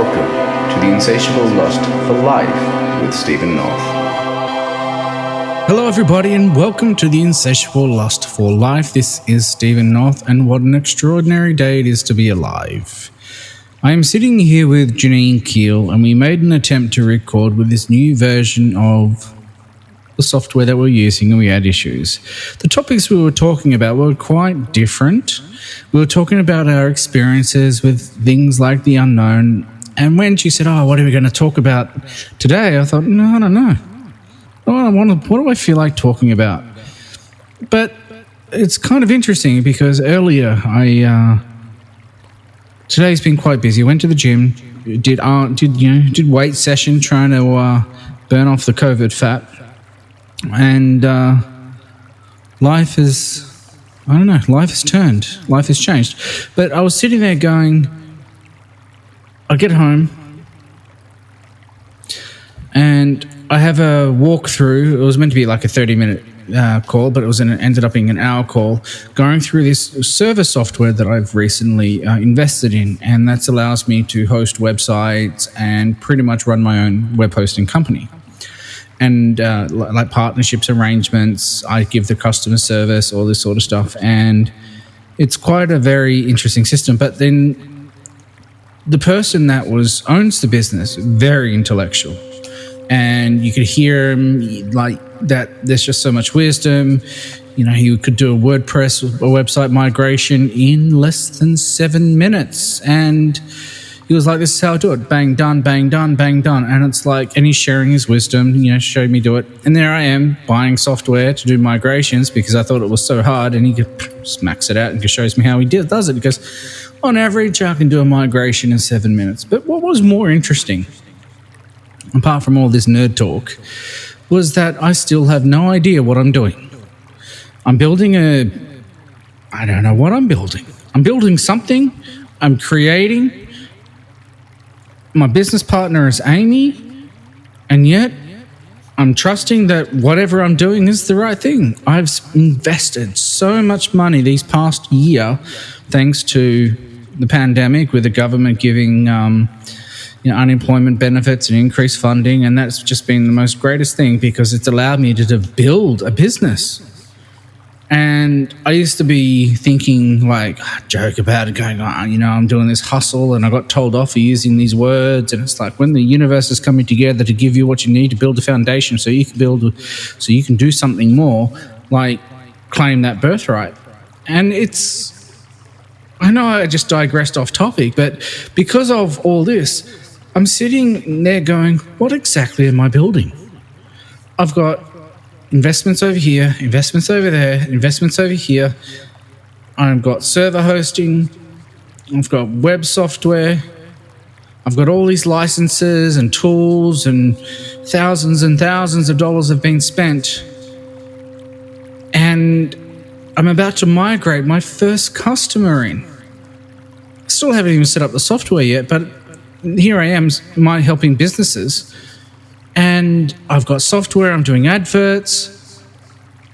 Welcome to the Insatiable Lust for Life with Stephen North. Hello everybody and welcome to the Insatiable Lust for Life. This is Stephen North and what an extraordinary day it is to be alive. I am sitting here with Janine Keall and we made an attempt to record with this new version of the software that we're using and we had issues. The topics we were talking about were quite different. We were talking about our experiences with things like the unknown, and when she said, what are we going to talk about today? I thought, no. What do I feel like talking about? But it's kind of interesting because earlier today's been quite busy. Went to the gym, did weight session trying to burn off the COVID fat. And life has turned. Life has changed. But I was sitting there going, I get home and I have a walkthrough. It was meant to be like a 30-minute call, but ended up being an hour call, going through this server software that I've recently invested in, and that allows me to host websites and pretty much run my own web hosting company. And like partnerships arrangements, I give the customer service, all this sort of stuff. And it's quite a very interesting system. But then the person that owns the business, very intellectual. And you could hear him like that there's just so much wisdom. You know, he could do a WordPress or website migration in less than 7 minutes. And he was like, this is how I do it. Bang, done, bang, done, bang, done. And it's like, and he's sharing his wisdom, showed me do it. And there I am buying software to do migrations because I thought it was so hard. And he smacks it out and just shows me how he does it. Because on average, I can do a migration in 7 minutes. But what was more interesting, apart from all this nerd talk, was that I still have no idea what I'm doing. I'm building I don't know what I'm building. I'm building something. I'm creating. My business partner is Amy, and yet I'm trusting that whatever I'm doing is the right thing. I've invested so much money these past year, thanks to the pandemic, with the government giving unemployment benefits and increased funding, and that's just been the most greatest thing because it's allowed me to build a business. And I used to be thinking, joke about it, going, I'm doing this hustle, and I got told off for using these words. And it's like when the universe is coming together to give you what you need to build a foundation so you can do something more, like claim that birthright. And I know I just digressed off topic, but because of all this, I'm sitting there going, what exactly am I building? I've got investments over here, investments over there, investments over here. I've got server hosting. I've got web software. I've got all these licenses and tools, and thousands of dollars have been spent. And I'm about to migrate my first customer in. I still haven't even set up the software yet, but here I am, helping businesses. And I've got software, I'm doing adverts.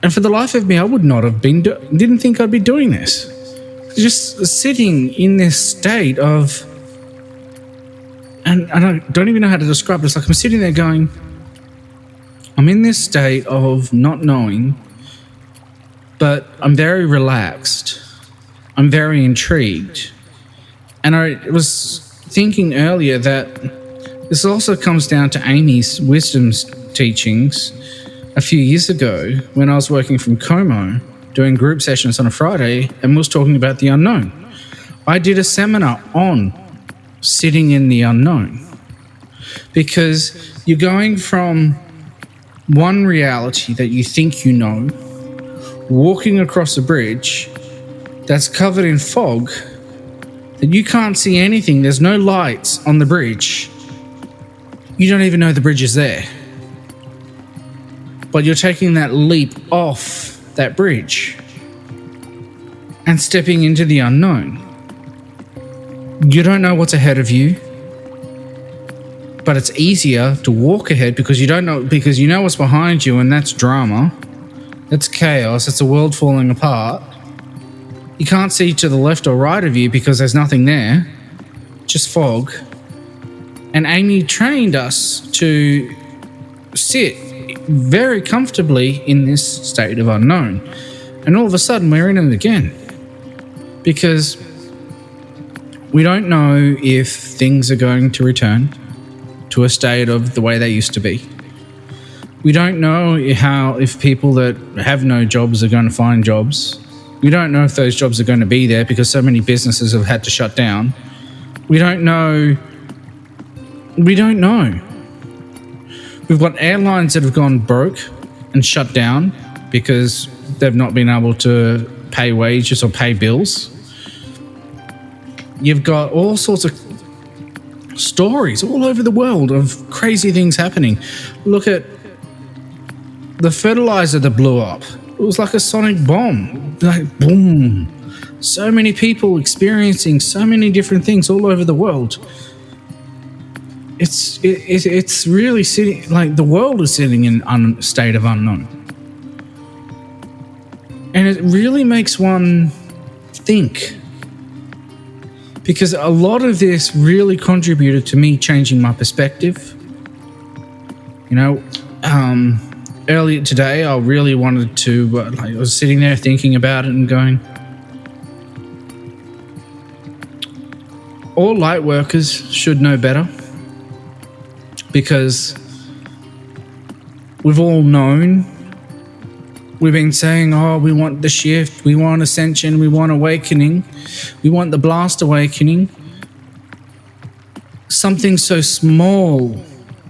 And for the life of me, I would not have didn't think I'd be doing this. Just sitting in this state of, and I don't even know how to describe it. It's like I'm sitting there going, I'm in this state of not knowing, but I'm very relaxed. I'm very intrigued. And I was thinking earlier that this also comes down to Amy's wisdom teachings a few years ago when I was working from Como, doing group sessions on a Friday, and was talking about the unknown. I did a seminar on sitting in the unknown because you're going from one reality that you think you know, walking across a bridge that's covered in fog, that you can't see anything, there's no lights on the bridge. You don't even know the bridge is there. But you're taking that leap off that bridge and stepping into the unknown. You don't know what's ahead of you, but it's easier to walk ahead because you know what's behind you, and that's drama. That's chaos. It's a world falling apart. You can't see to the left or right of you because there's nothing there, just fog. And Amy trained us to sit very comfortably in this state of unknown. And all of a sudden, we're in it again. Because we don't know if things are going to return to a state of the way they used to be. We don't know if people that have no jobs are going to find jobs. We don't know if those jobs are going to be there because so many businesses have had to shut down. We don't know. We've got airlines that have gone broke and shut down because they've not been able to pay wages or pay bills. You've got all sorts of stories all over the world of crazy things happening. Look at the fertilizer that blew up. It was like a sonic bomb. Like, boom. So many people experiencing so many different things all over the world. It's really sitting, like the world is sitting in a state of unknown. And it really makes one think. Because a lot of this really contributed to me changing my perspective. Earlier today, I really wanted to, I was sitting there thinking about it and going, all light workers should know better, because we've all known, we've been saying, oh, we want the shift, we want ascension, we want awakening, we want the blast awakening. Something so small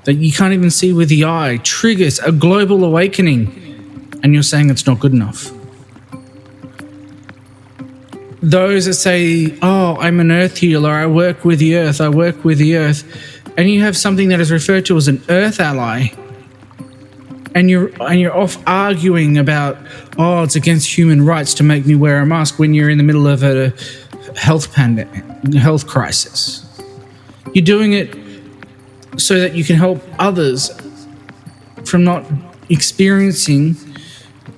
that you can't even see with the eye triggers a global awakening, and you're saying it's not good enough. Those that say, oh, I'm an earth healer, I work with the earth, and you have something that is referred to as an earth ally, and you're off arguing about, oh, it's against human rights to make me wear a mask when you're in the middle of a health crisis. You're doing it so that you can help others from not experiencing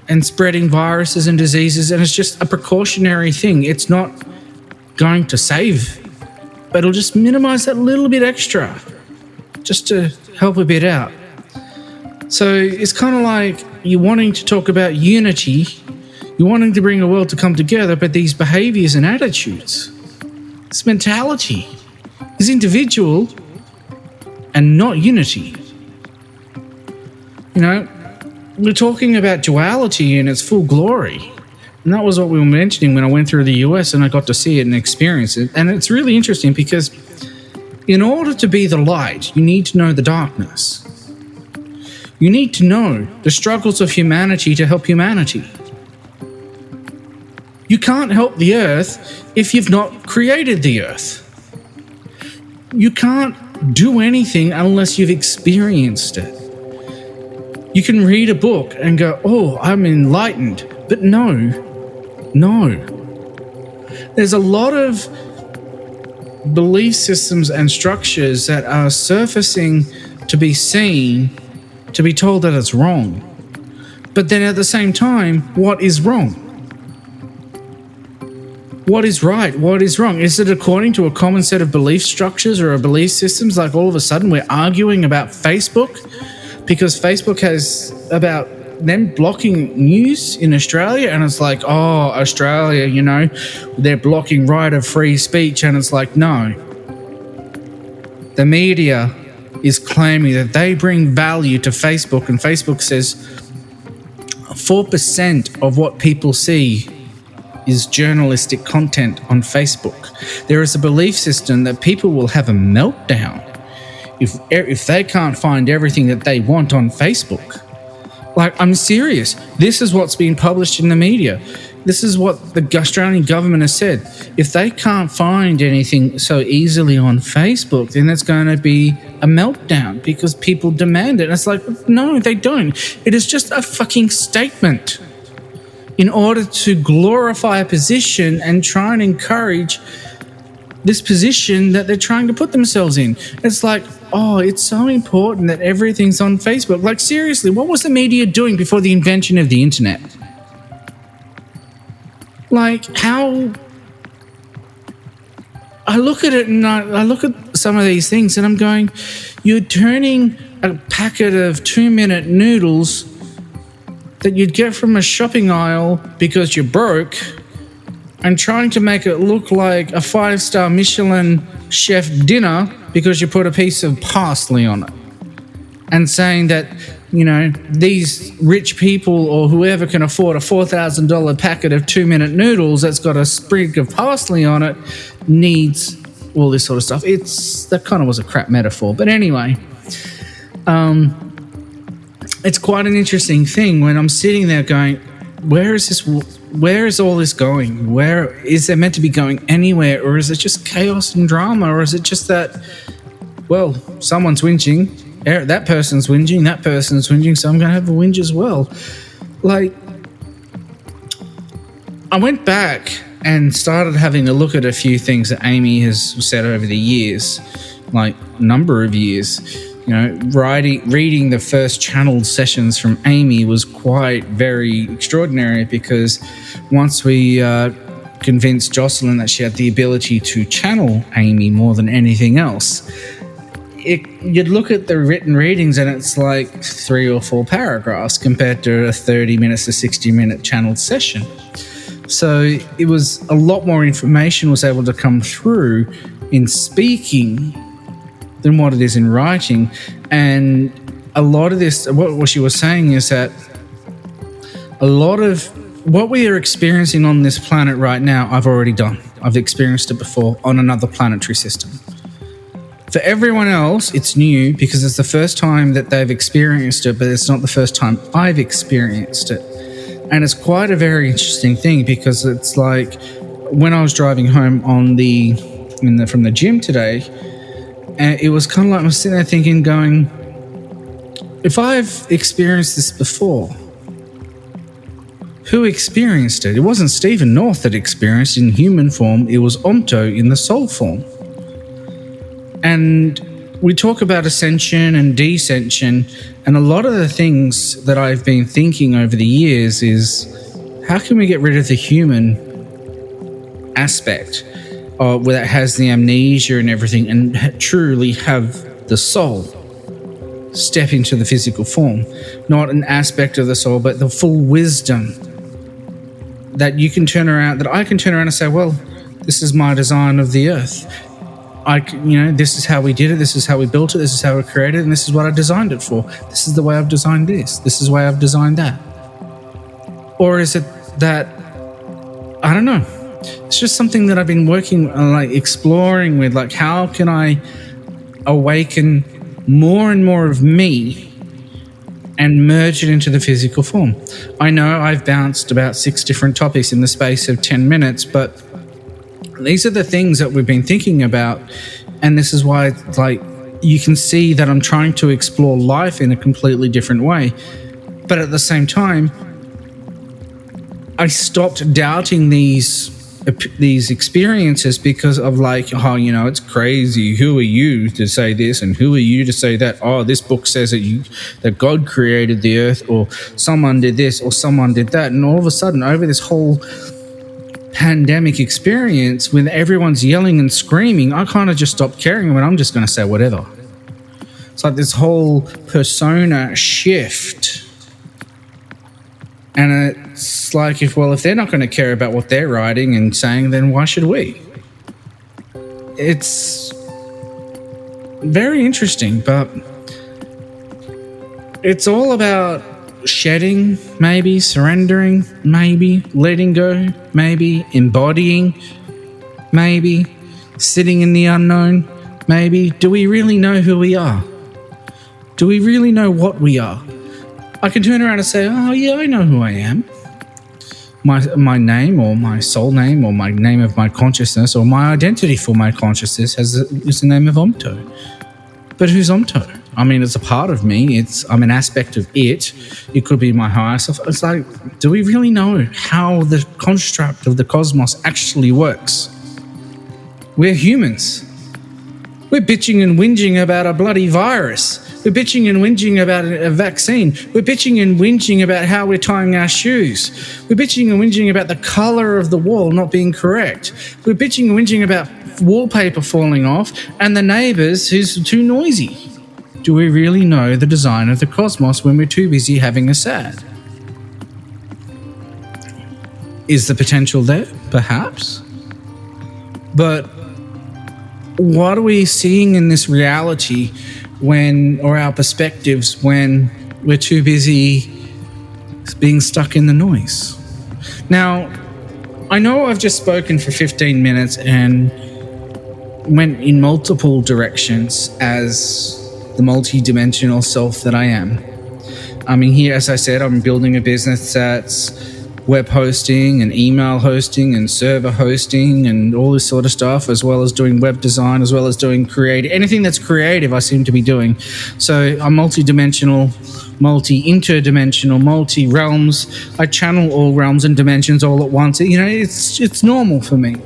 and spreading viruses and diseases, and it's just a precautionary thing. It's not going to save, but it'll just minimize that little bit extra just to help a bit out. So it's kind of like you're wanting to talk about unity, you're wanting to bring a world to come together, but these behaviors and attitudes, this mentality is individual and not unity. We're talking about duality in its full glory. And that was what we were mentioning when I went through the US and I got to see it and experience it. And it's really interesting because in order to be the light, you need to know the darkness. You need to know the struggles of humanity to help humanity. You can't help the earth if you've not created the earth. You can't do anything unless you've experienced it. You can read a book and go, oh, I'm enlightened. But no. There's a lot of belief systems and structures that are surfacing to be seen, to be told that it's wrong. But then at the same time, what is wrong? What is right? What is wrong? Is it according to a common set of belief structures or a belief systems? Like all of a sudden we're arguing about Facebook because Facebook has about them blocking news in Australia, and it's like, oh, Australia, they're blocking right of free speech, and it's like, no. The media is claiming that they bring value to Facebook, and Facebook says 4% of what people see is journalistic content on Facebook. There is a belief system that people will have a meltdown if they can't find everything that they want on Facebook. Like, I'm serious. This is what's being published in the media. This is what the Australian government has said. If they can't find anything so easily on Facebook, then it's going to be a meltdown because people demand it. And it's like, no, they don't. It is just a fucking statement in order to glorify a position and try and encourage this position that they're trying to put themselves in. It's like, oh, it's so important that everything's on Facebook. Like, seriously, what was the media doing before the invention of the internet? Like, how I look at it and I look at some of these things and I'm going, you're turning a packet of 2-minute noodles that you'd get from a shopping aisle because you're broke and trying to make it look like a 5-star Michelin chef dinner because you put a piece of parsley on it. And saying that, these rich people or whoever can afford a $4,000 packet of 2-minute noodles that's got a sprig of parsley on it needs all this sort of stuff. That kind of was a crap metaphor. But anyway, it's quite an interesting thing when I'm sitting there going, where is all this going? Where is there meant to be going anywhere? Or is it just chaos and drama? Or is it just that, well, someone's whinging, that person's whinging, so I'm going to have a whinge as well. Like, I went back and started having a look at a few things that Amy has said over the years, like number of years. Reading the first channeled sessions from Amy was quite very extraordinary because once we convinced Jocelyn that she had the ability to channel Amy more than anything else, you'd look at the written readings and it's like 3 or 4 paragraphs compared to a 30 minutes to 60-minute channeled session. So it was a lot more information was able to come through in speaking than what it is in writing. And a lot of this, what she was saying is that a lot of what we are experiencing on this planet right now, I've already done. I've experienced it before on another planetary system. For everyone else, it's new because it's the first time that they've experienced it, but it's not the first time I've experienced it. And it's quite a very interesting thing because it's like when I was driving home from the gym today, it was kind of like I was sitting there thinking, going, if I've experienced this before, who experienced it? It wasn't Stephen North that experienced it in human form. It was Omto in the soul form. And we talk about ascension and descension, and a lot of the things that I've been thinking over the years is how can we get rid of the human aspect where that has the amnesia and everything and truly have the soul step into the physical form, not an aspect of the soul, but the full wisdom that you can turn around, that I can turn around and say, well, this is my design of the earth. This is how we did it. This is how we built it. This is how we created it. And this is what I designed it for. This is the way I've designed this. This is the way I've designed that. Or is it that, I don't know. It's just something that I've been working on, like exploring with, like how can I awaken more and more of me and merge it into the physical form. I know I've bounced about 6 different topics in the space of 10 minutes, but these are the things that we've been thinking about, and this is why it's like you can see that I'm trying to explore life in a completely different way. But at the same time, I stopped doubting these experiences because of like, oh, it's crazy. Who are you to say this, and who are you to say that? Oh, this book says that God created the earth, or someone did this, or someone did that, and all of a sudden, over this whole pandemic experience, when everyone's yelling and screaming, I kind of just stopped caring. I'm just going to say whatever. It's like this whole persona shift. And it's like, if they're not going to care about what they're writing and saying, then why should we? It's very interesting, but it's all about shedding, maybe surrendering, maybe letting go, maybe embodying, maybe sitting in the unknown, maybe. Do we really know who we are? Do we really know what we are? I can turn around and say, oh yeah, I know who I am. My name, or my soul name, or my name of my consciousness, or my identity for my consciousness is the name of Omto. But who's Omto? I mean, it's a part of me. I'm an aspect of it. It could be my higher self. It's like, do we really know how the construct of the cosmos actually works? We're humans. We're bitching and whinging about a bloody virus. We're bitching and whinging about a vaccine. We're bitching and whinging about how we're tying our shoes. We're bitching and whinging about the colour of the wall not being correct. We're bitching and whinging about wallpaper falling off and the neighbours who's too noisy. Do we really know the design of the cosmos when we're too busy having a sad? Is the potential there? Perhaps. But what are we seeing in this reality or our perspectives when we're too busy being stuck in the noise? Now, I know I've just spoken for 15 minutes and went in multiple directions as the multi-dimensional self that I am. I mean, here, as I said, I'm building a business that's web hosting and email hosting and server hosting and all this sort of stuff, as well as doing web design, as well as doing anything that's creative I seem to be doing. So I'm multi-dimensional, multi-interdimensional, multi-realms. I channel all realms and dimensions all at once. You know, it's normal for me.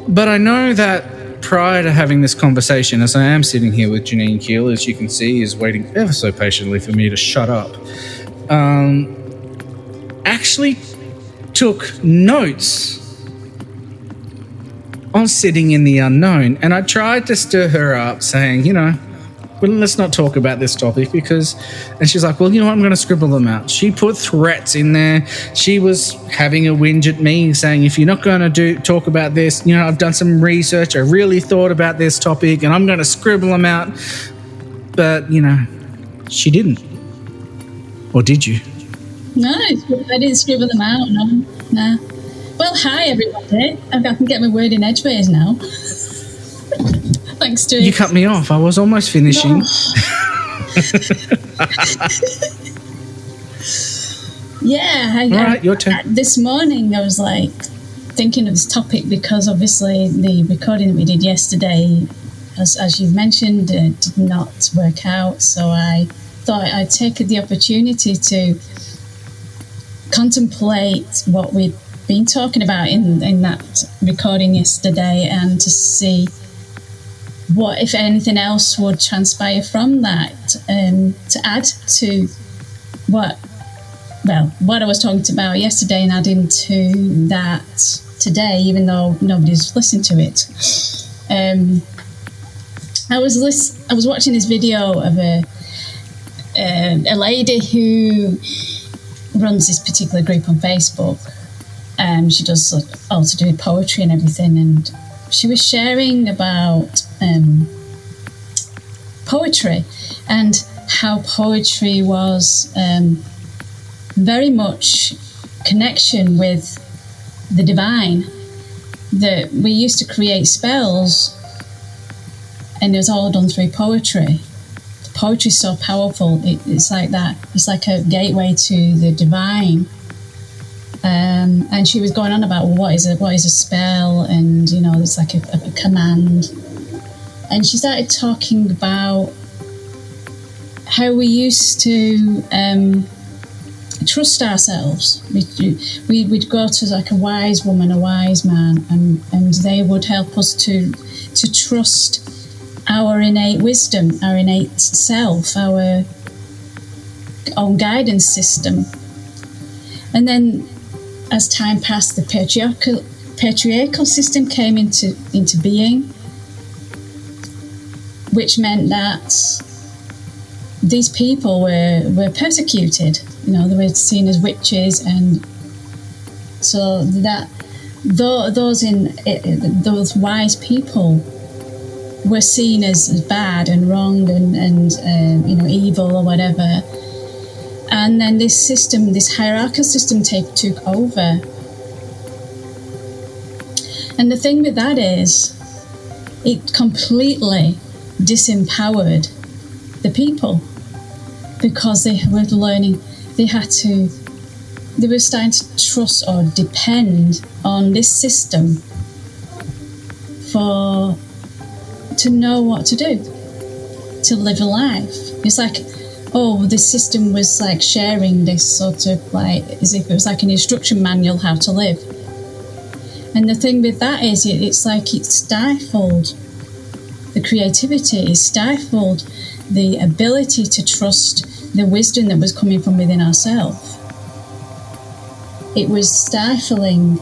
But I know that prior to having this conversation, as I am sitting here with Janine Keall, as you can see, is waiting ever so patiently for me to shut up, actually took notes on sitting in the unknown. And I tried to stir her up saying, you know, well, let's not talk about this topic because... And she's like, well, you know what, I'm going to scribble them out. She put threats in there. She was having a whinge at me saying, if you're not going to talk about this, you know, I've done some research. I really thought about this topic and I'm going to scribble them out. But, you know, she didn't. Or did you? No, I didn't scribble them out, no. Well, hi, everybody. I can get my word in edgeways now. Thanks to... You cut me off. I was almost finishing. No. Yeah. All right, your turn. This morning, I was, like, thinking of this topic because, obviously, the recording that we did yesterday, as you've mentioned, did not work out. So I thought I'd take the opportunity to contemplate what we'd been talking about in that recording yesterday and to see what, if anything else, would transpire from that, to add to what I was talking about yesterday and add into that today, even though nobody's listened to it. I was watching this video of a lady who runs this particular group on Facebook. She does all to do with poetry and everything, and she was sharing about poetry and how poetry was very much connection with the divine. That we used to create spells and it was all done through poetry. Poetry is so powerful. It's like that. It's like a gateway to the divine. And she was going on about what is a spell, and you know, it's like a command. And she started talking about how we used to trust ourselves. We'd go to like a wise woman, a wise man, and they would help us to trust our innate wisdom, our innate self, our own guidance system. And then as time passed, the patriarchal system came into being, which meant that these people were persecuted. You know, they were seen as witches, and so that those wise people were seen as bad and wrong and you know, evil or whatever. And then this system, this hierarchical system took over. And the thing with that is, it completely disempowered the people, because they were learning, they were starting to trust or depend on this system to know what to do, to live a life. It's like, oh, this system was like sharing this sort of like, as if it was like an instruction manual how to live. And the thing with that is, it's like it stifled the creativity. It stifled the ability to trust the wisdom that was coming from within ourselves. It was stifling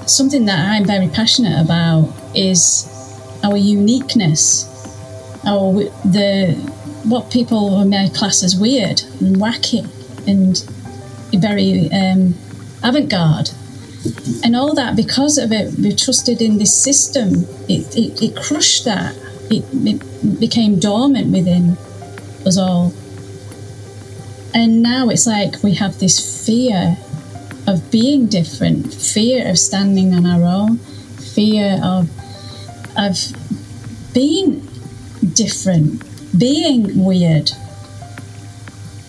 something that I'm very passionate about, is our uniqueness, what people may class as weird and wacky and very avant-garde. And all that, because of it, we trusted in this system. It crushed that. It became dormant within us all. And now it's like we have this fear of being different, fear of standing on our own, fear of being different, being weird.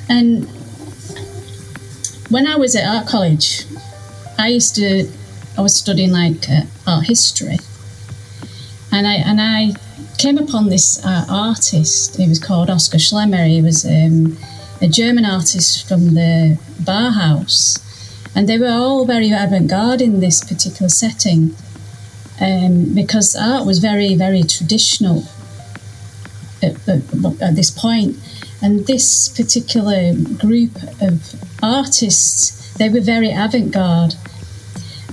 And when I was at art college, I was studying like art history, and I came upon this artist. He was called Oskar Schlemmer. He was a German artist from the Bauhaus, and they were all very avant-garde in this particular setting, because art was very, very traditional at this point. And this particular group of artists, they were very avant-garde.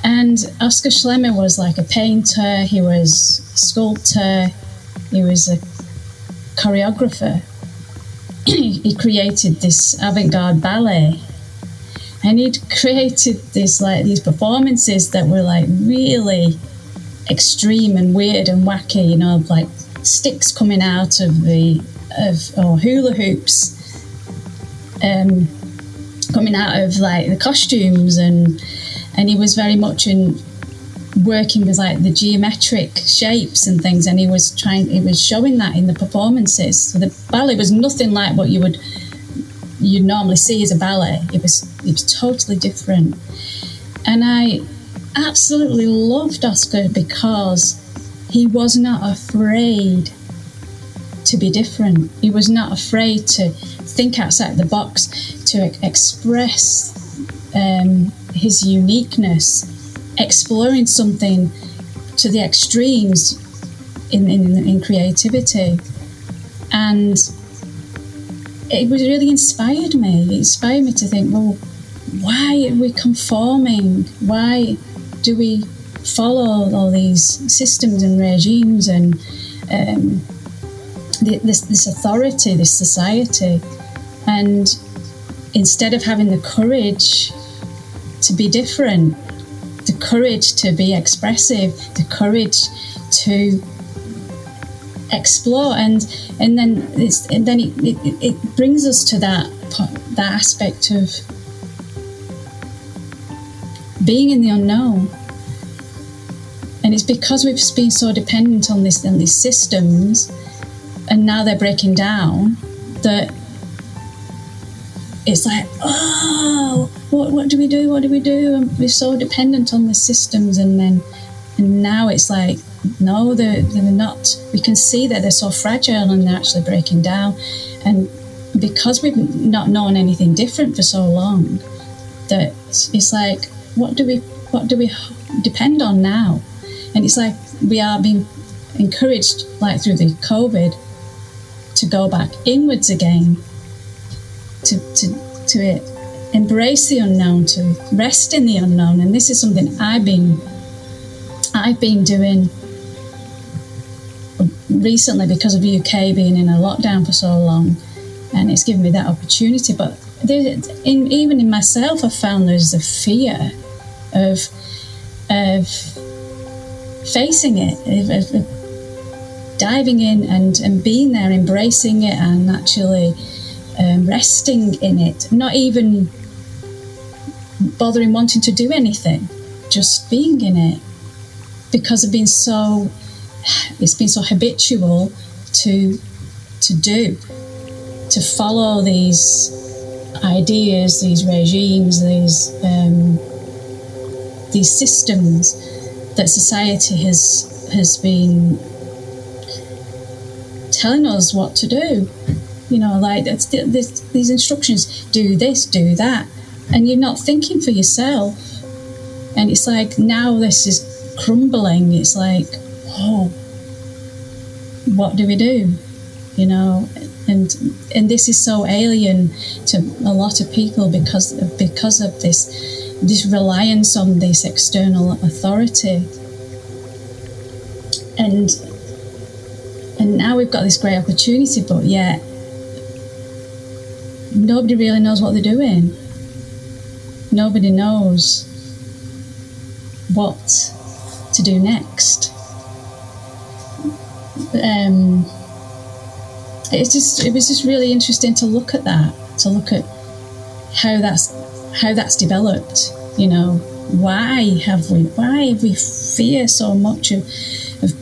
And Oskar Schlemmer was like a painter, he was a sculptor, he was a choreographer. He created this avant-garde ballet, and he'd created these performances that were like really extreme and weird and wacky, you know, like sticks coming out of or hula hoops coming out of like the costumes, and he was very much in working with like the geometric shapes and things, and he was showing that in the performances. So the ballet was nothing like what you'd normally see as a ballet. It was totally different. And I absolutely loved Oskar because he was not afraid to be different. He was not afraid to think outside the box, to express his uniqueness, exploring something to the extremes in creativity. And it really inspired me. It inspired me to think, well, why are we conforming? Why do we follow all these systems and regimes and this authority, this society? And instead of having the courage to be different, the courage to be expressive, the courage to explore, and then it brings us to that aspect of being in the unknown. And it's because we've been so dependent on these systems, and now they're breaking down, that it's like, oh, what do we do? What do we do? And we're so dependent on the systems, and now it's like, no, they're not. We can see that they're so fragile and they're actually breaking down. And because we've not known anything different for so long, that it's like, what do we depend on now? And it's like we are being encouraged, like through the COVID, to go back inwards again, to embrace the unknown, to rest in the unknown. And this is something I've been doing recently because of the UK being in a lockdown for so long, and it's given me that opportunity. But even in myself, I found there's a fear of facing it, of diving in and being there, embracing it, and actually resting in it, not even bothering wanting to do anything, just being in it, because it's been so habitual to follow these ideas, these regimes, these systems that society has been telling us what to do. You know, like these instructions: do this, do that, and you're not thinking for yourself. And it's like now this is crumbling. It's like, oh, what do we do? You know, and this is so alien to a lot of people because of this reliance on this external authority. And now we've got this great opportunity, but yet nobody really knows what they're doing. Nobody knows what to do next. It was just really interesting to look at that, to look at how that's developed. You know, why have we fear so much of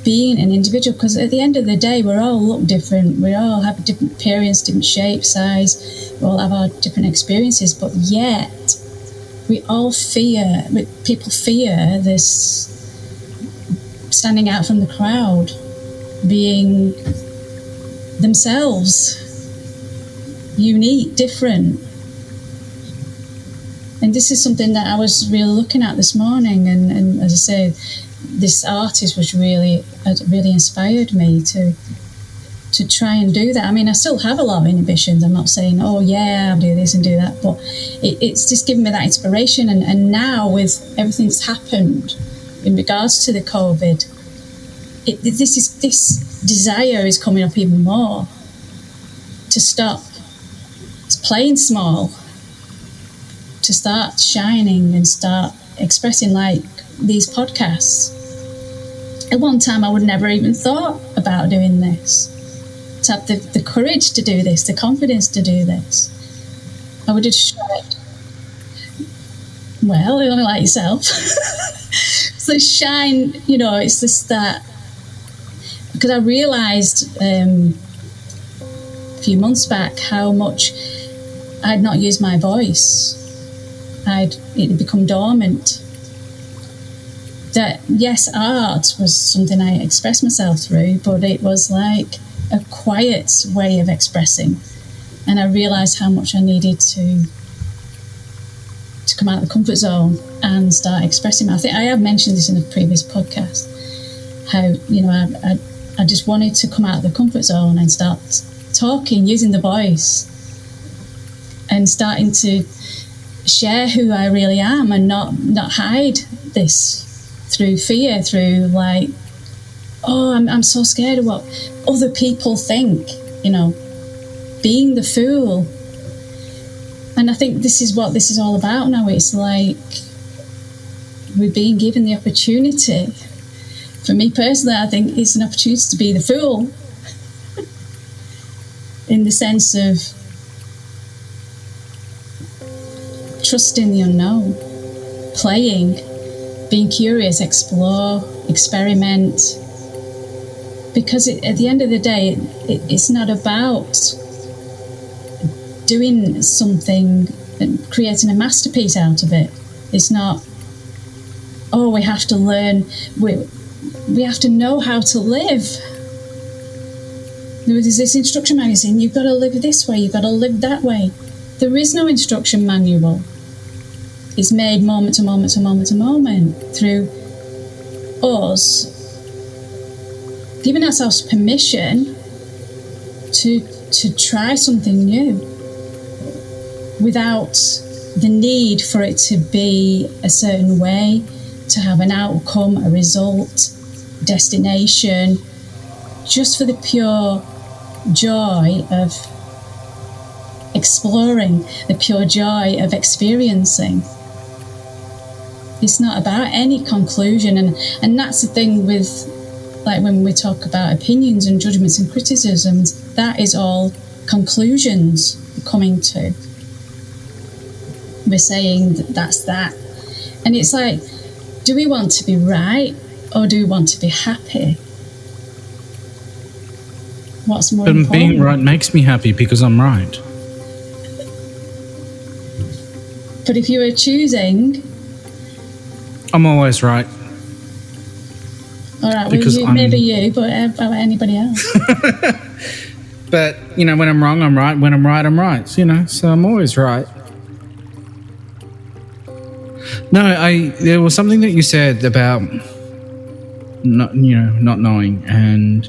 being an individual? Because at the end of the day, we all look different. We all have different appearance, different shape, size. We all have our different experiences, but yet we all people fear this standing out from the crowd, being themselves, unique, different. And this is something that I was really looking at this morning, and as I say, this artist really inspired me to try and do that. I mean, I still have a lot of inhibitions. I'm not saying, oh yeah, I'll do this and do that, but it's just given me that inspiration. And now with everything that's happened in regards to the COVID, this desire is coming up even more to stop playing small, to start shining and start expressing, like these podcasts. At one time I would never even thought about doing this. To have the courage to do this, the confidence to do this. I would have just tried. Well, only like yourself. So shine, you know, it's just that, because I realised a few months back how much I'd not used my voice. It had become dormant. That, yes, art was something I expressed myself through, but it was like a quiet way of expressing. And I realised how much I needed to come out of the comfort zone and start expressing. I think I have mentioned this in a previous podcast, how, you know, I just wanted to come out of the comfort zone and start talking, using the voice, and starting to share who I really am, and not hide this through fear, through like, oh, I'm so scared of what other people think, you know, being the fool. And I think this is what this is all about now. It's like we're being given the opportunity. For me personally, I think it's an opportunity to be the fool in the sense of trusting the unknown, playing, being curious, explore, experiment. Because at the end of the day, it's not about doing something and creating a masterpiece out of it. It's not, oh, we have to learn, we have to know how to live. There's this instruction manual saying, you've got to live this way, you've got to live that way. There is no instruction manual. It's made moment to moment to moment to moment through us giving ourselves permission to try something new without the need for it to be a certain way, to have an outcome, a result, destination, just for the pure joy of exploring, the pure joy of experiencing. It's not about any conclusion, and that's the thing with, like, when we talk about opinions and judgments and criticisms, that is all conclusions we're coming to. We're saying that's that. And it's like, do we want to be right or do we want to be happy? What's more important? Being right makes me happy because I'm right. But if you were choosing... I'm always right. All right, well, maybe you, but about anybody else? But, you know, when I'm wrong, I'm right. When I'm right, I'm right. You know, so I'm always right. No, there was something that you said about not knowing, and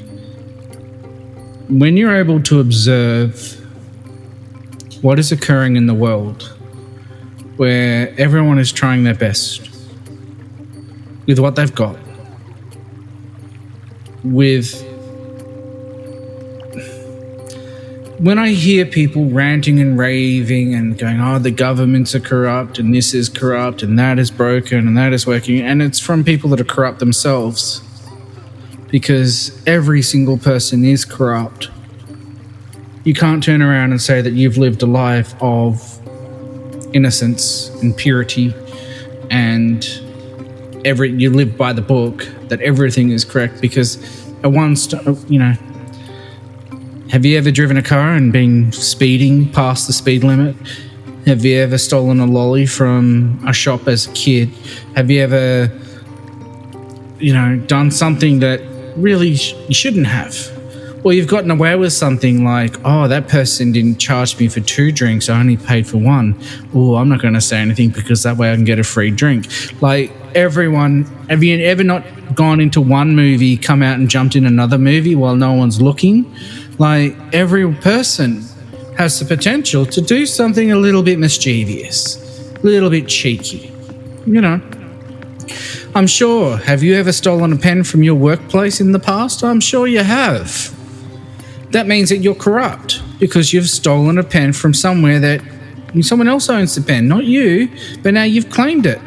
when you're able to observe what is occurring in the world, where everyone is trying their best with what they've got, when I hear people ranting and raving and going, oh, the governments are corrupt and this is corrupt and that is broken and that is working, and it's from people that are corrupt themselves, because every single person is corrupt. You can't turn around and say that you've lived a life of innocence and purity and you live by the book, that everything is correct, because at once, have you ever driven a car and been speeding past the speed limit? Have you ever stolen a lolly from a shop as a kid? Have you ever, done something that really you shouldn't have? Or you've gotten away with something like, oh, that person didn't charge me for 2 drinks, I only paid for 1. Oh, I'm not going to say anything because that way I can get a free drink. Like, everyone, have you ever not gone into one movie, come out and jumped in another movie while no one's looking? Like, every person has the potential to do something a little bit mischievous, a little bit cheeky, I'm sure. Have you ever stolen a pen from your workplace in the past? I'm sure you have. That means that you're corrupt because you've stolen a pen from somewhere that someone else owns the pen, not you, but now you've claimed it.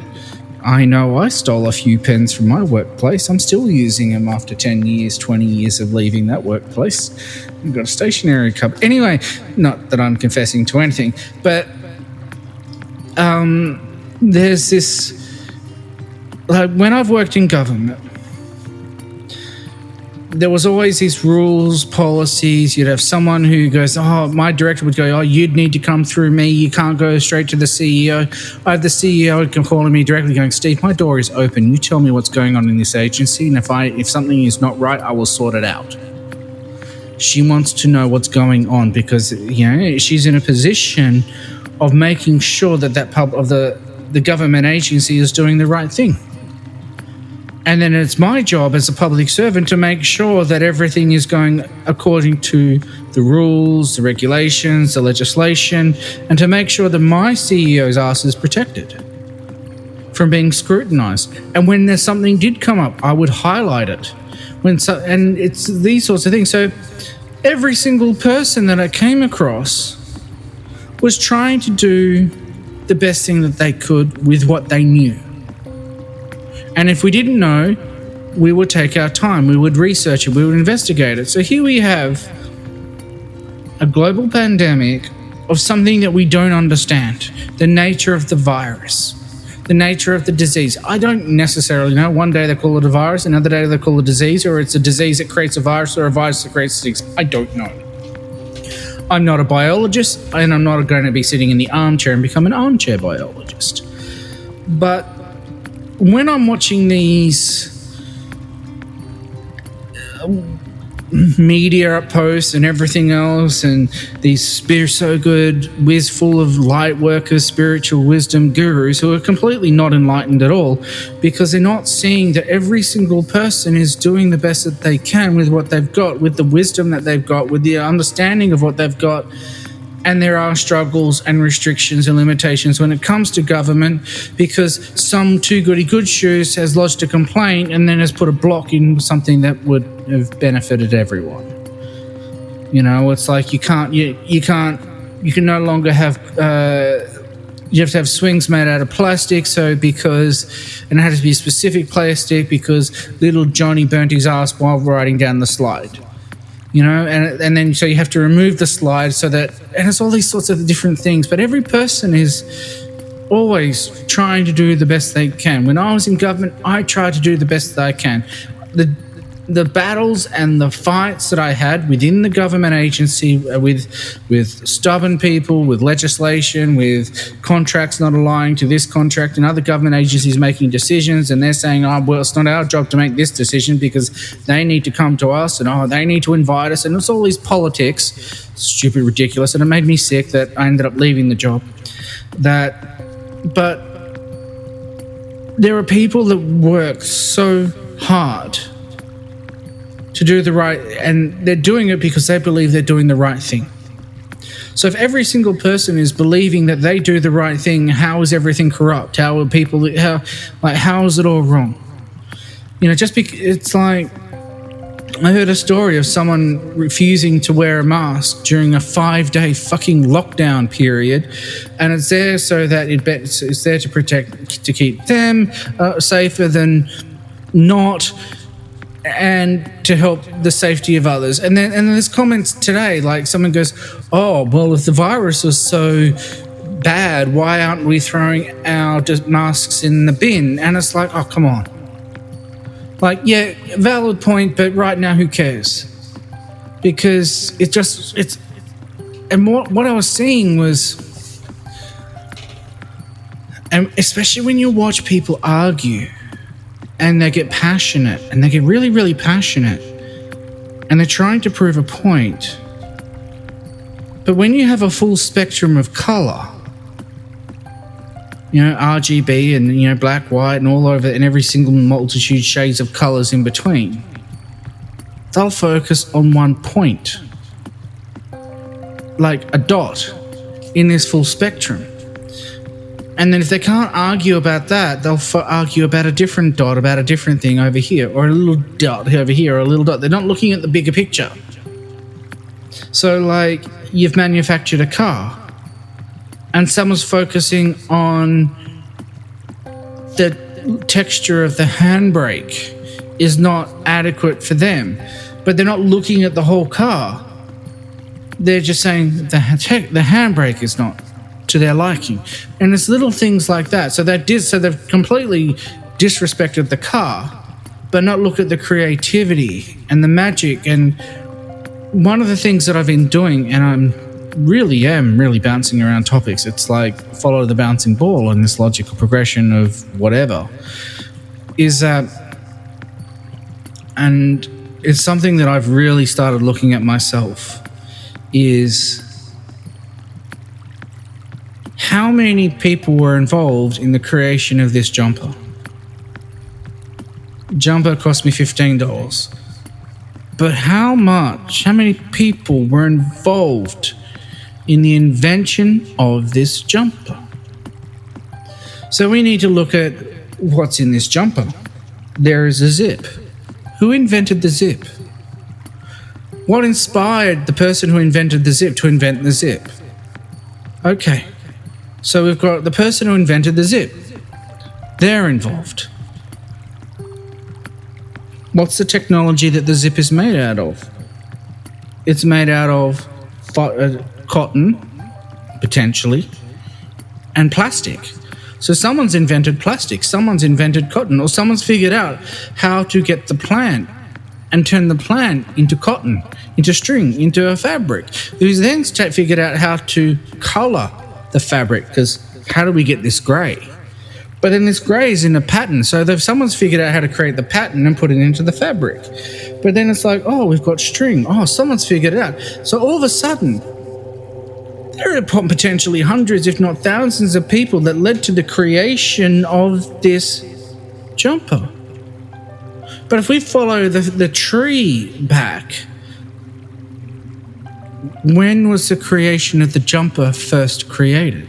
I know I stole a few pens from my workplace. I'm still using them after 10 years, 20 years of leaving that workplace. I've got a stationery cupboard. Anyway, not that I'm confessing to anything, but there's this... Like, when I've worked in government, there was always these rules, policies. You'd have someone who goes, oh, my director would go, oh, you'd need to come through me. You can't go straight to the CEO. I have the CEO calling me directly going, Steve, my door is open. You tell me what's going on in this agency, and if something is not right, I will sort it out. She wants to know what's going on because, she's in a position of making sure that the government agency is doing the right thing. And then it's my job as a public servant to make sure that everything is going according to the rules, the regulations, the legislation, and to make sure that my CEO's ass is protected from being scrutinized. And when there's something did come up, I would highlight it. And it's these sorts of things. So every single person that I came across was trying to do the best thing that they could with what they knew. And if we didn't know, we would take our time, we would research it, we would investigate it. So here we have a global pandemic of something that we don't understand, the nature of the virus, the nature of the disease. I don't necessarily know. One day they call it a virus, another day they call it a disease, or it's a disease that creates a virus or a virus that creates a disease. I don't know. I'm not a biologist, and I'm not going to be sitting in the armchair and become an armchair biologist. But when I'm watching these media posts and everything else, and these so good, full of light workers, spiritual wisdom gurus who are completely not enlightened at all, because they're not seeing that every single person is doing the best that they can with what they've got, with the wisdom that they've got, with the understanding of what they've got. And there are struggles and restrictions and limitations when it comes to government, because some too-goody-good shoes has lodged a complaint and then has put a block in something that would have benefited everyone. It's like you can no longer have, you have to have swings made out of plastic, and it has to be specific plastic because little Johnny burnt his ass while riding down the slide. And then so you have to remove the slide and it's all these sorts of different things. But every person is always trying to do the best they can. When I was in government, I tried to do the best that I can. The battles and the fights that I had within the government agency with stubborn people, with legislation, with contracts not aligning to this contract, and other government agencies making decisions, and they're saying, oh, well, it's not our job to make this decision because they need to come to us, and they need to invite us, and it's all these politics, stupid, ridiculous, and it made me sick that I ended up leaving the job. But there are people that work so hard to do the right, and they're doing it because they believe they're doing the right thing. So if every single person is believing that they do the right thing, how is everything corrupt? How is it all wrong? Just because it's like, I heard a story of someone refusing to wear a mask during a 5-day fucking lockdown period, and it's there so that it's there to keep them safer than not, and to help the safety of others. And then there's comments today, like someone goes, "Oh, well, if the virus was so bad, why aren't we throwing our masks in the bin?" And it's like, oh, come on. Like, yeah, valid point, but right now, who cares? Because and what I was seeing was, and especially when you watch people argue, and they get passionate, and they get really, really passionate, and they're trying to prove a point. But when you have a full spectrum of colour, RGB and, black, white, and all over, and every single multitude shades of colours in between, they'll focus on one point, like a dot in this full spectrum. And then if they can't argue about that, they'll argue about a different dot, about a different thing over here, or a little dot over here, or a little dot. They're not looking at the bigger picture. So, like, you've manufactured a car, and someone's focusing on the texture of the handbrake is not adequate for them, but they're not looking at the whole car. They're just saying the handbrake is not to their liking, and it's little things like that. So they've completely disrespected the car, but not look at the creativity and the magic. And one of the things that I've been doing, and am really bouncing around topics. It's like follow the bouncing ball in this logical progression of whatever. Is that, and it's something that I've really started looking at myself, is how many people were involved in the creation of this jumper. Jumper cost me $15. But how many people were involved in the invention of this jumper? So we need to look at what's in this jumper. There is a zip. Who invented the zip? What inspired the person who invented the zip to invent the zip? Okay, so we've got the person who invented the zip. They're involved. What's the technology that the zip is made out of? It's made out of cotton, potentially, and plastic. So someone's invented plastic, someone's invented cotton, or someone's figured out how to get the plant and turn the plant into cotton, into string, into a fabric. Who's then figured out how to colour the fabric, because how do we get this grey? But then this grey is in a pattern, so someone's figured out how to create the pattern and put it into the fabric. But then it's like, oh, we've got string. Oh, someone's figured it out. So all of a sudden, there are potentially hundreds, if not thousands, of people that led to the creation of this jumper. But if we follow the tree back, when was the creation of the jumper first created?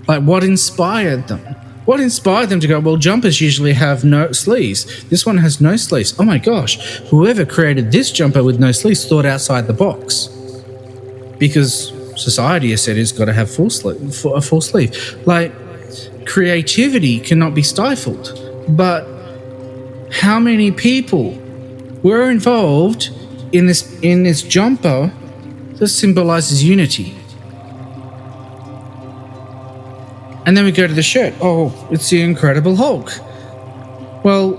Like, what inspired them? What inspired them to go, well, jumpers usually have no sleeves. This one has no sleeves. Oh my gosh, whoever created this jumper with no sleeves thought outside the box. Because society has said it's got to have a full sleeve. Like, creativity cannot be stifled. But how many people were involved in this jumper that symbolizes unity? And then we go to the shirt. Oh, it's the Incredible Hulk. Well,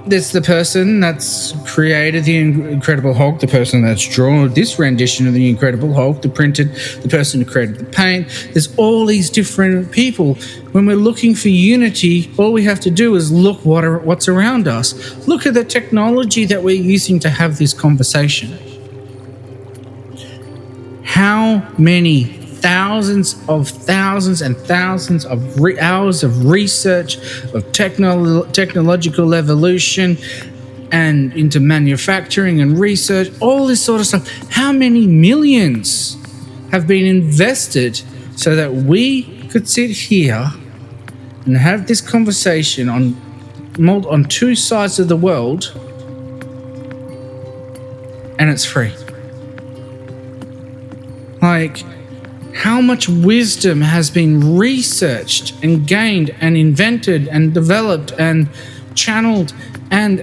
there's the person that's created the Incredible Hulk, the person that's drawn this rendition of the Incredible Hulk, the person who created the paint. There's all these different people. When we're looking for unity, all we have to do is look what's around us. Look at the technology that we're using to have this conversation. How many thousands and thousands of hours of research, of technological evolution, and into manufacturing and research, all this sort of stuff. How many millions have been invested so that we could sit here and have this conversation on two sides of the world, and it's free? Like, how much wisdom has been researched and gained and invented and developed and channeled and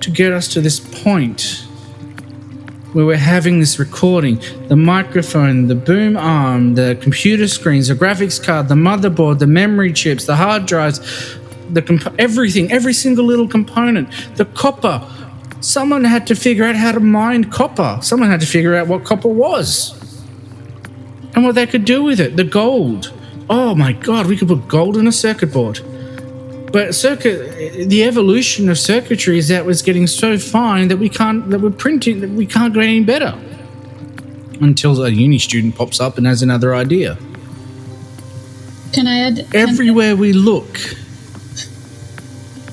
to get us to this point where we're having this recording, the microphone, the boom arm, the computer screens, the graphics card, the motherboard, the memory chips, the hard drives, everything, every single little component, the copper. Someone had to figure out how to mine copper. Someone had to figure out what copper was and what they could do with it. The gold. Oh my God, we could put gold in a circuit board. But the evolution of circuitry is that it's getting so fine that we can't go any better until a uni student pops up and has another idea. Can I add? Everywhere we look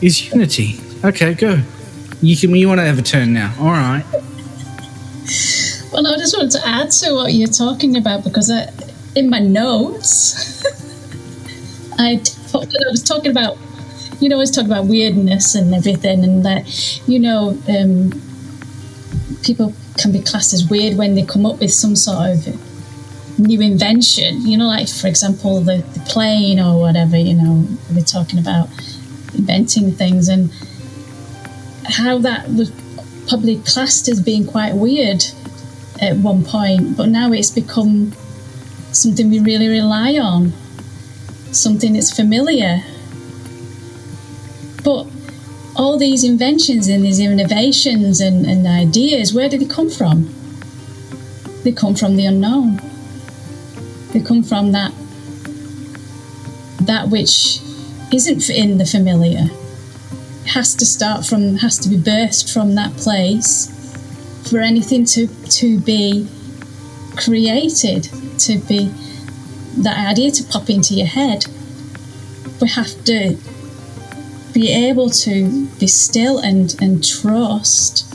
is unity. Okay, go. You want to have a turn now. All right. Well, I just wanted to add to what you're talking about, because in my notes, I was talking about, I was talking about weirdness and everything, and that, people can be classed as weird when they come up with some sort of new invention, like, for example, the plane or whatever, we're talking about inventing things, and how that was probably classed as being quite weird at one point, but now it's become something we really rely on, something that's familiar. But all these inventions and these innovations and ideas, where do they come from? They come from the unknown. They come from that which isn't in the familiar. Has to be birthed from that place for anything to be created, to be that idea to pop into your head. We have to be able to be still and trust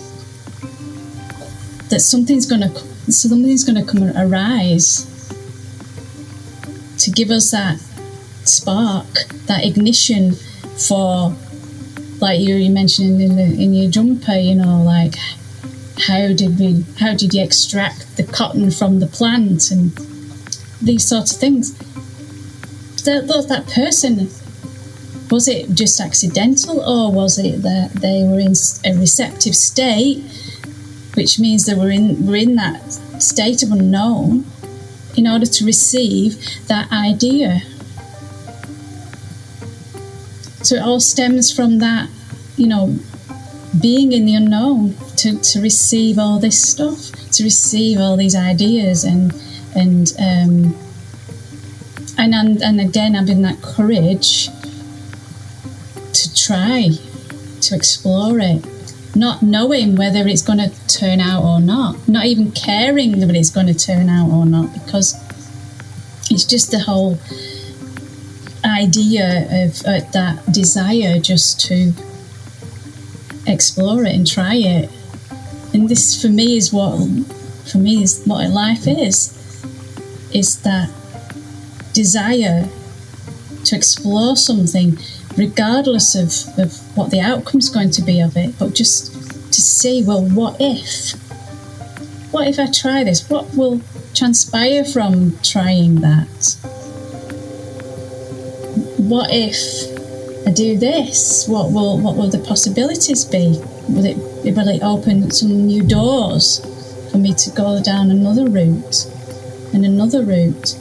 that something's going to come and arise to give us that spark, that ignition for, like you mentioned in your jumper, like how did you extract the cotton from the plant and these sorts of things. That person, was it just accidental, or was it that they were in a receptive state, which means they were in that state of unknown in order to receive that idea? So it all stems from that, being in the unknown, to receive all this stuff, to receive all these ideas, and again having that courage to try to explore it, not knowing whether it's going to turn out or not even caring whether it's going to turn out or not, because it's just the whole idea of that desire just to explore it and try it. And this for me is what life is that desire to explore something regardless of what the outcome's going to be of it, but just to see, well, what if I try this? What will transpire from trying that? What if I do this? What will the possibilities be? Will it open some new doors for me to go down another route and another route?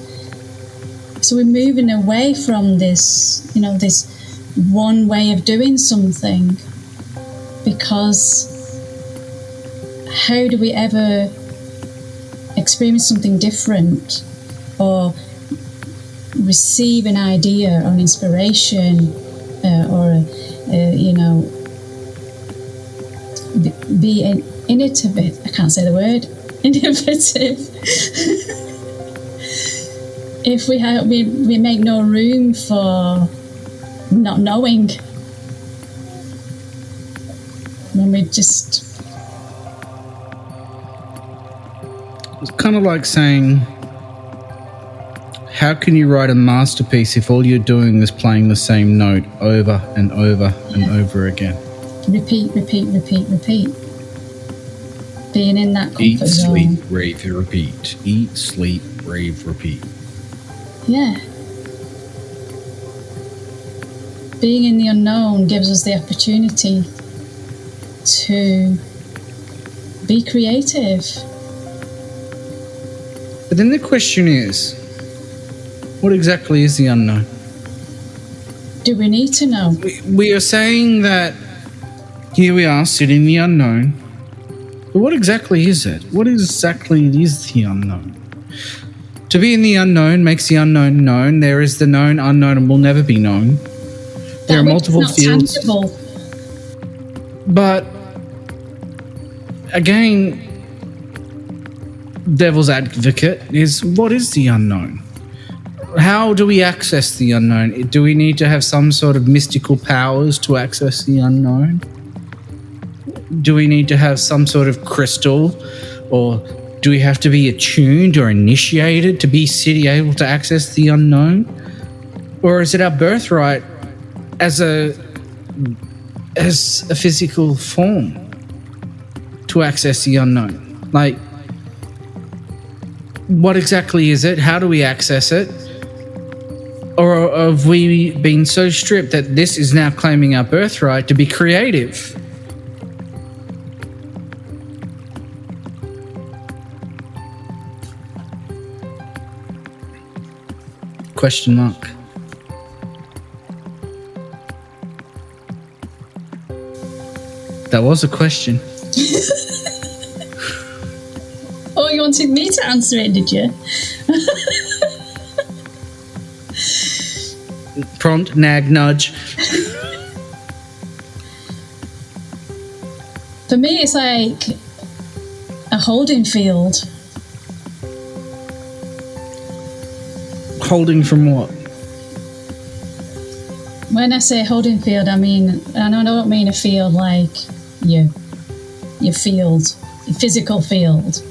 So we're moving away from this, this one way of doing something, because how do we ever experience something different or receive an idea or an inspiration or be innovative? I can't say the word innovative. If we make no room for not knowing, when we just... It's kind of like saying, how can you write a masterpiece if all you're doing is playing the same note over and over and over again? Repeat. Being in that comfort Eat, zone. sleep, rave, repeat. Eat, sleep, rave, repeat. Yeah. Being in the unknown gives us the opportunity to be creative. But then the question is, what exactly is the unknown? Do we need to know? We are saying that here we are sitting in the unknown. But what exactly is it? What exactly is the unknown? To be in the unknown makes the unknown known. There is the known unknown and will never be known. There are multiple fields. Tangible. But again, devil's advocate is, what is the unknown? How do we access the unknown? Do we need to have some sort of mystical powers to access the unknown? Do we need to have some sort of crystal, or do we have to be attuned or initiated to be able to access the unknown? Or is it our birthright as a physical form to access the unknown? Like, what exactly is it? How do we access it? Or have we been so stripped that this is now claiming our birthright to be creative? Question mark. That was a question. Oh, you wanted me to answer it, did you? Prompt, nag, nudge. For me, it's like a holding field. Holding from what? When I say holding field, I don't mean a field like your field, your physical field,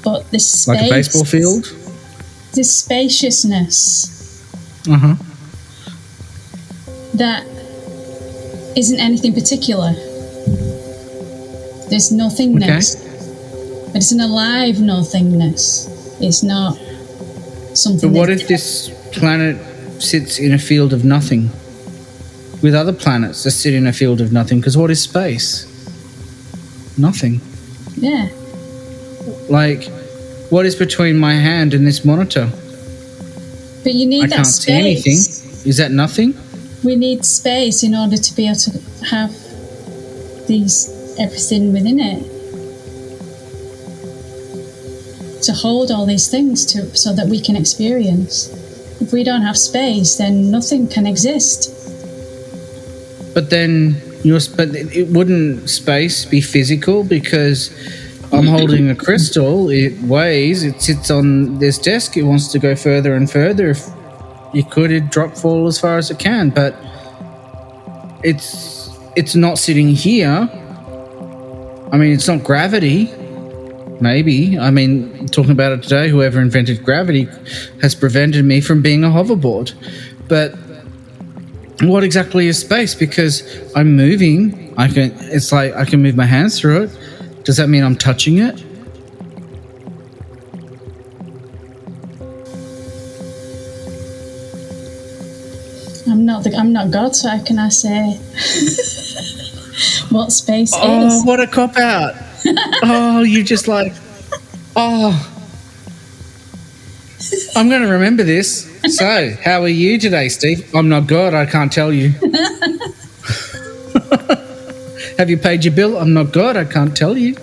but this space, Like a baseball field? this spaciousness Uh-huh. that isn't anything particular. There's nothingness, but it's an alive nothingness. It's not something. But what if this planet sits in a field of nothing with other planets that sit in a field of nothing? Because what is space? Nothing. Yeah. Like, what is between my hand and this monitor? But you need I that can't space. see anything. Is that nothing? We need space in order to be able to have everything within it. To hold all these things so that we can experience. If we don't have space, then nothing can exist. But then, it wouldn't space be physical? Because I'm holding a crystal, it weighs, it sits on this desk, it wants to go further and further. If it could, it'd fall as far as it can, but it's not sitting here. I mean, it's not gravity. Maybe. I mean, talking about it today, whoever invented gravity has prevented me from being a hoverboard. But what exactly is space? Because I'm moving. It's like I can move my hands through it. Does that mean I'm touching it? I'm not God, so how can I say what space is? Oh, what a cop out. Oh, you just like, oh. I'm going to remember this. So, how are you today, Steve? I'm not God, I can't tell you. Have you paid your bill? I'm not God, I can't tell you.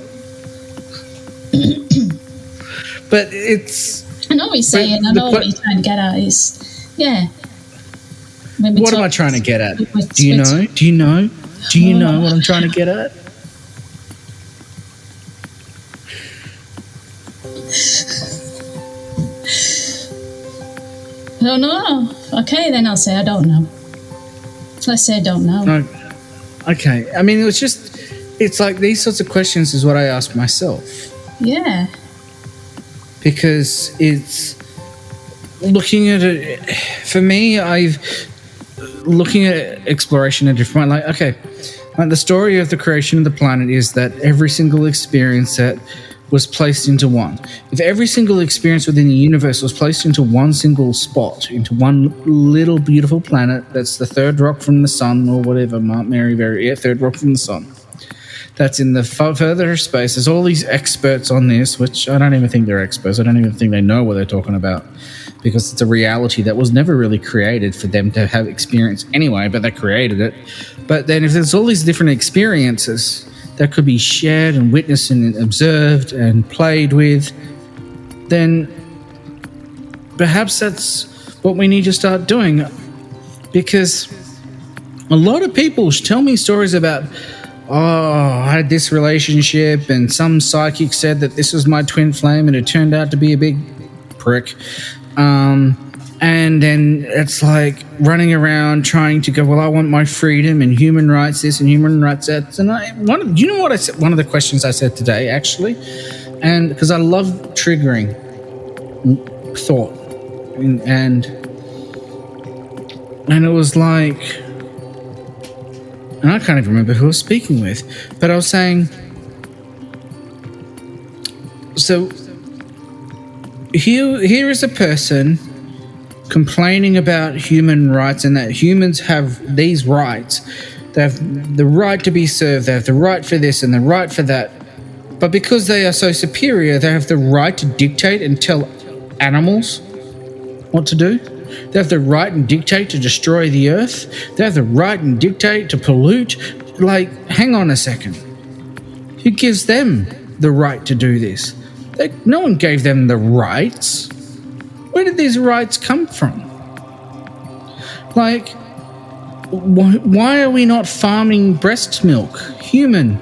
But it's... I know what you're saying. I know what you're trying to get at. What am I trying to get at? Do you know? Do you know? Do you know what I'm trying to get at? I don't know. Okay, then I'll say I don't know. Let's say I don't know. No. Okay. I mean, it was just it's like these sorts of questions is what I ask myself. Yeah. Because it's looking at it, for me, looking at exploration in a different way. Like, okay, like the story of the creation of the planet is that every single experience that was placed into one. If every single experience within the universe was placed into one single spot, into one little beautiful planet, that's the third rock from the sun or whatever, third rock from the sun. That's in the further space. There's all these experts on this, which I don't even think they're experts. I don't even think they know what they're talking about, because it's a reality that was never really created for them to have experience anyway, but they created it. But then if there's all these different experiences that could be shared and witnessed and observed and played with, then perhaps that's what we need to start doing. Because a lot of people tell me stories about, I had this relationship and some psychic said that this was my twin flame and it turned out to be a big prick. And then it's like running around trying to go, well, I want my freedom and human rights this and human rights that. And you know what I said? One of the questions I said today, actually, and because I love triggering thought, and it was like, and I can't even remember who I was speaking with, but I was saying, so here is a person complaining about human rights and that humans have these rights. They have the right to be served, they have the right for this and the right for that. But because they are so superior, they have the right to dictate and tell animals what to do. They have the right and dictate to destroy the earth. They have the right and dictate to pollute. Like, hang on a second. Who gives them the right to do this? No one gave them the rights. Where did these rights come from? Like, why are we not farming breast milk? Human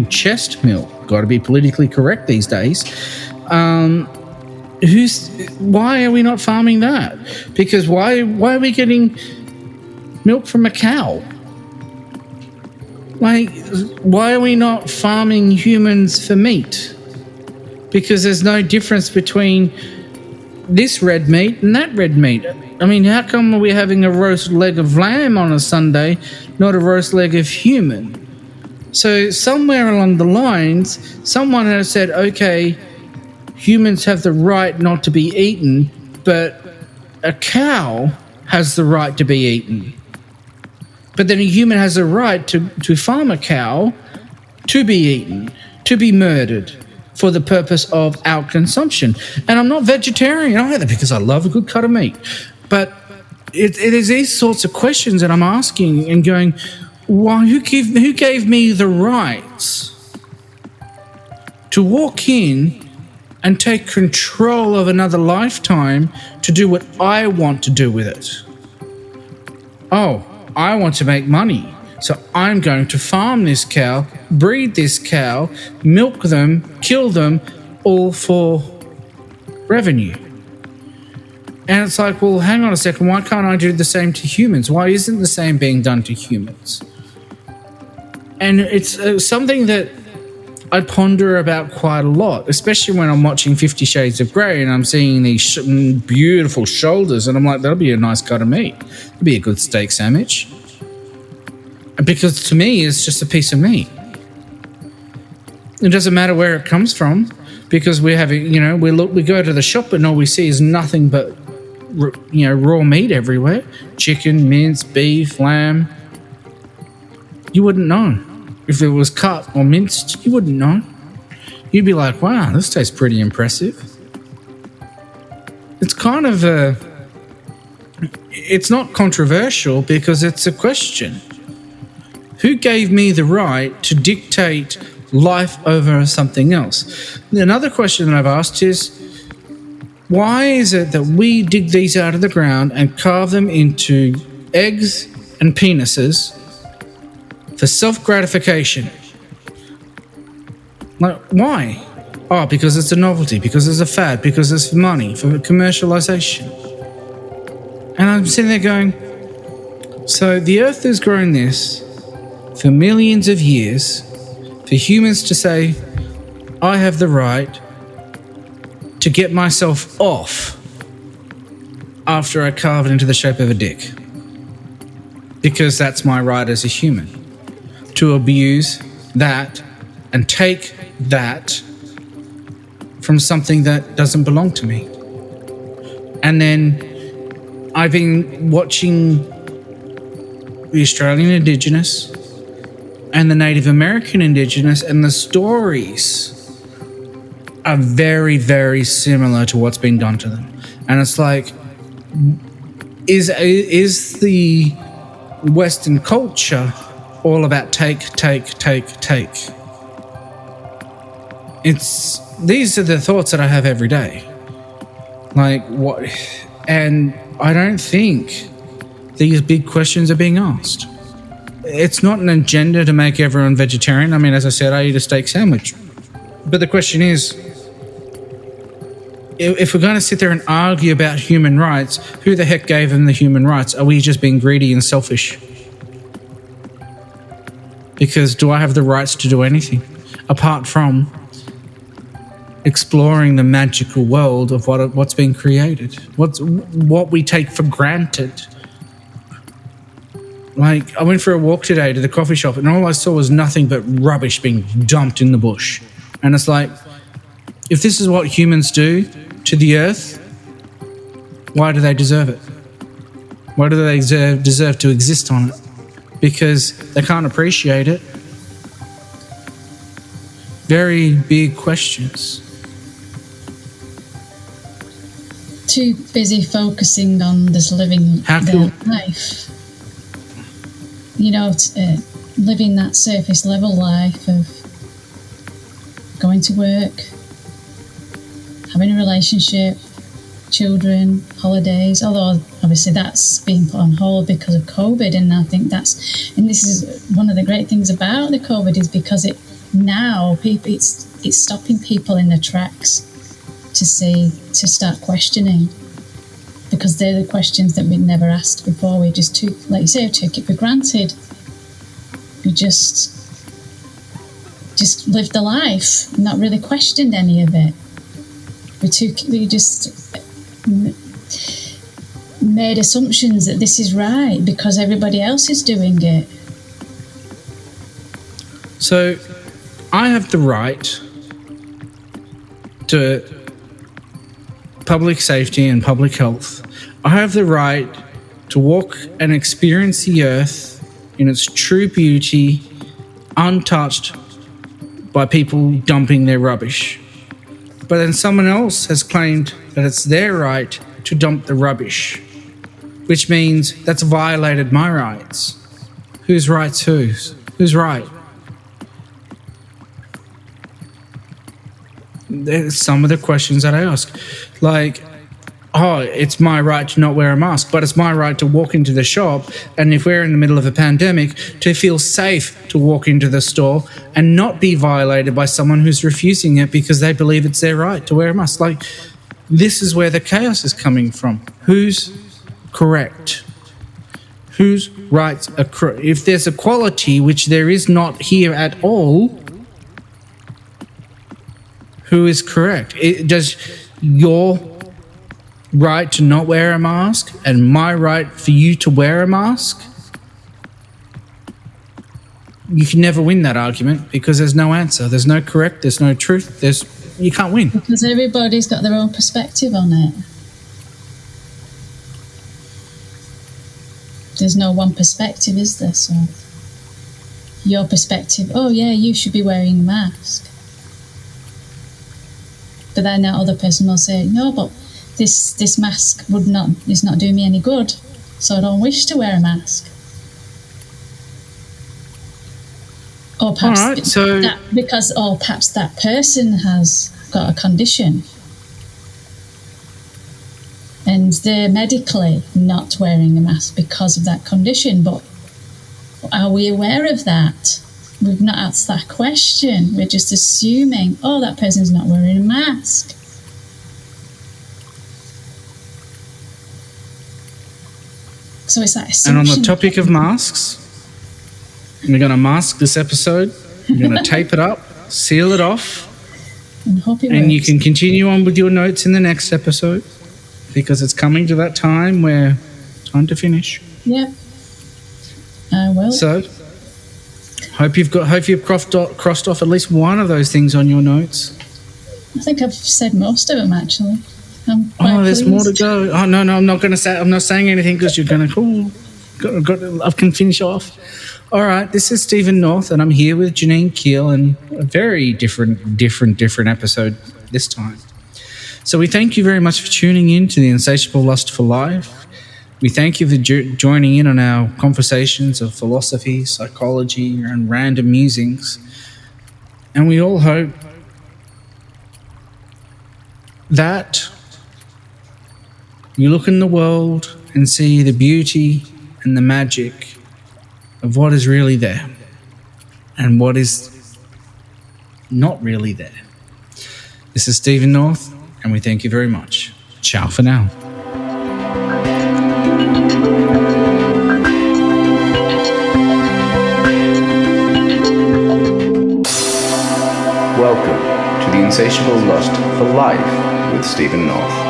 chest milk. Got to be politically correct these days. Why are we not farming that? Because why are we getting milk from a cow? Like, why are we not farming humans for meat? Because there's no difference between this red meat and that red meat. I mean, how come are we having a roast leg of lamb on a Sunday, not a roast leg of human? So somewhere along the lines, someone has said, okay, humans have the right not to be eaten, but a cow has the right to be eaten. But then a human has a right to farm a cow to be eaten, to be murdered, for the purpose of our consumption. And I'm not vegetarian either, because I love a good cut of meat. But it is these sorts of questions that I'm asking and going, why? Who gave me the rights to walk in and take control of another lifetime to do what I want to do with it? Oh, I want to make money. So I'm going to farm this cow, breed this cow, milk them, kill them, all for revenue. And it's like, well, hang on a second. Why can't I do the same to humans? Why isn't the same being done to humans? And it's something that I ponder about quite a lot, especially when I'm watching 50 Shades of Grey and I'm seeing these beautiful shoulders, and I'm like, that'll be a nice cut of meat. It'll be a good steak sandwich. Because to me, it's just a piece of meat. It doesn't matter where it comes from, because we go to the shop and all we see is nothing but, raw meat everywhere. Chicken, mince, beef, lamb. You wouldn't know. If it was cut or minced, you wouldn't know. You'd be like, wow, this tastes pretty impressive. It's kind of it's not controversial because it's a question. Who gave me the right to dictate life over something else? Another question that I've asked is, why is it that we dig these out of the ground and carve them into eggs and penises for self-gratification? Like, why? Oh, because it's a novelty, because it's a fad, because it's for money, for commercialization. And I'm sitting there going, so the earth has grown this for for millions of years for humans to say, I have the right to get myself off after I carve it into the shape of a dick. Because that's my right as a human. To abuse that and take that from something that doesn't belong to me. And then I've been watching the Australian Indigenous and the Native American Indigenous, and the stories are very, very similar to what's been done to them. And it's like, is the Western culture all about take? These are the thoughts that I have every day. Like, what? And I don't think these big questions are being asked. It's not an agenda to make everyone vegetarian. I mean, as I said, I eat a steak sandwich. But the question is, if we're going to sit there and argue about human rights, who the heck gave them the human rights? Are we just being greedy and selfish? Because do I have the rights to do anything apart from exploring the magical world of what's been created, what we take for granted? Like, I went for a walk today to the coffee shop, and all I saw was nothing but rubbish being dumped in the bush. And it's like, if this is what humans do to the earth, why do they deserve it? Why do they deserve to exist on it? Because they can't appreciate it. Very big questions. Too busy focusing on this living their life. You know, living that surface level life of going to work, having a relationship, children, holidays, although obviously that's being put on hold because of COVID. And I think this is one of the great things about the COVID, is because it's stopping people in their tracks to start questioning, because they're the questions that we'd never asked before. We just took, like you say, took it for granted. We just lived the life, not really questioned any of it. We just made assumptions that this is right because everybody else is doing it. So I have the right to public safety and public health. I have the right to walk and experience the earth in its true beauty, untouched by people dumping their rubbish. But then someone else has claimed that it's their right to dump the rubbish, which means that's violated my rights. Whose rights whose? Who's right? There's some of the questions that I ask. Like, oh, it's my right to not wear a mask, but it's my right to walk into the shop, and if we're in the middle of a pandemic, to feel safe to walk into the store and not be violated by someone who's refusing it because they believe it's their right to wear a mask. Like, this is where the chaos is coming from. Who's correct? Whose rights are correct? If there's equality, which there is not here at all, who is correct? Does your right to not wear a mask and my right for you to wear a mask? You can never win that argument because there's no answer. There's no correct. There's no truth. You can't win. Because everybody's got their own perspective on it. There's no one perspective, is there? So your perspective, oh yeah, you should be wearing a mask. But then that other person will say, no, but this mask is not doing me any good, so I don't wish to wear a mask. Or perhaps perhaps that person has got a condition and they're medically not wearing a mask because of that condition. But are we aware of that? We've not asked that question. We're just assuming, oh, that person's not wearing a mask. So it's that assumption. And on the topic of masks, We're going to mask this episode. We're going to tape it up, seal it off, And hope it and you works. can continue on with your notes in the next episode because it's coming to that time where time to finish. Yep. I will. So, hope you've crossed off at least one of those things on your notes. I think I've said most of them, actually. I'm quite There's pleased. more to go. Oh no, I'm not going to say. I'm not saying anything because you're going to. I can finish off. All right, this is Stephen North, and I'm here with Janine Keall, and a very different episode this time. So we thank you very much for tuning in to the Insatiable Lust for Life. We thank you for joining in on our conversations of philosophy, psychology, and random musings. And we all hope that you look in the world and see the beauty and the magic of what is really there and what is not really there. This is Stephen North, and we thank you very much. Ciao for now. Welcome to the Insatiable Lust for Life with Stephen North.